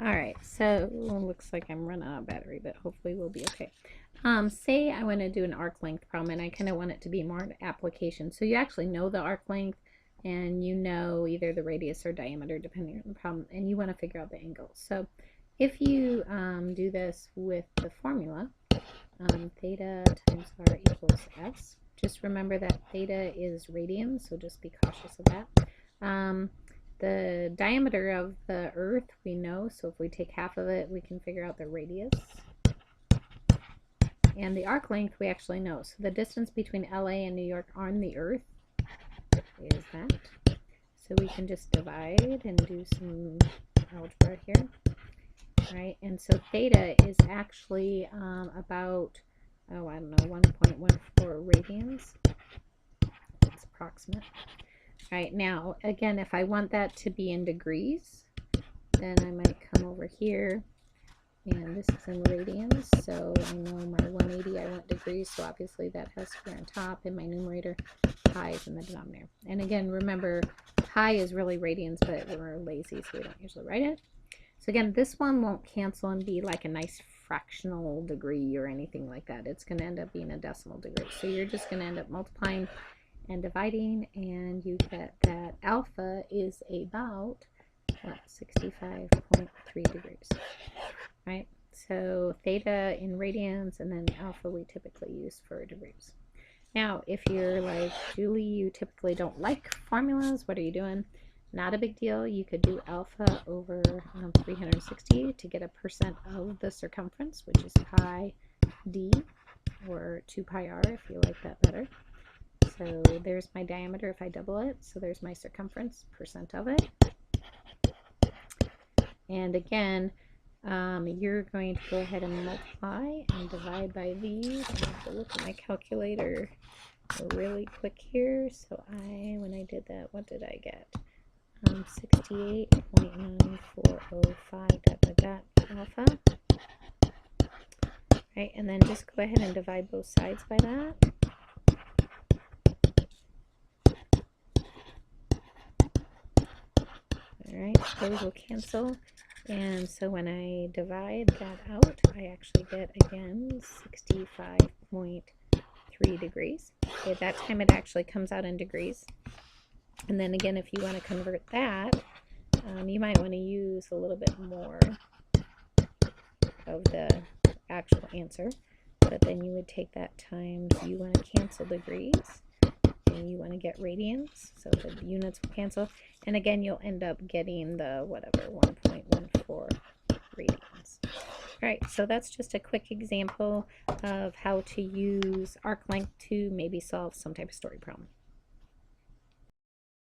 All right, so looks like I'm running out of battery, but hopefully we'll be okay. Say I want to do an arc length problem, and I kind of want it to be more an application. So you actually know the arc length, and you know either the radius or diameter, depending on the problem, and you want to figure out the angle. So if you do this with the formula, theta times r equals s, just remember that theta is radians, so just be cautious of that. The diameter of the Earth we know, so if we take half of it, we can figure out the radius. And the arc length we actually know. So the distance between LA and New York on the Earth is that. So we can just divide and do some algebra here. Right, and so theta is actually about, oh, I don't know, 1.14 radians. It's approximate. All right, now, again, if I want that to be in degrees, then I might come over here, and this is in radians, so I know my 180, I want degrees, so obviously that has to be on top in my numerator. Pi is in the denominator. And again, remember, pi is really radians, but we're lazy, so we don't usually write it. So again, this one won't cancel and be like a nice fractional degree or anything like that. It's going to end up being a decimal degree. So you're just going to end up multiplying and dividing, and you get that alpha is about 65.3 degrees. Right? So theta in radians, and then alpha we typically use for degrees. Now, if you're like, Julie, you typically don't like formulas, what are you doing? Not a big deal. You could do alpha over 360 to get a percent of the circumference, which is pi d, or 2 pi r if you like that better. So there's my diameter if I double it. So there's my circumference, percent of it. And again, you're going to go ahead and multiply and divide by these. I have to look at my calculator really quick here. So when I did that, what did I get? 68.9405 alpha. Right, and then just go ahead and divide both sides by that. Alright, those will cancel. And so when I divide that out, I actually get, again, 65.3 degrees. Okay, that time it actually comes out in degrees. And then again, if you want to convert that, you might want to use a little bit more of the actual answer. But then you would take that times, you want to cancel degrees, and you want to get radians, so the units will cancel. And again, you'll end up getting the whatever, 1.14 radians. All right, so that's just a quick example of how to use arc length to maybe solve some type of story problem.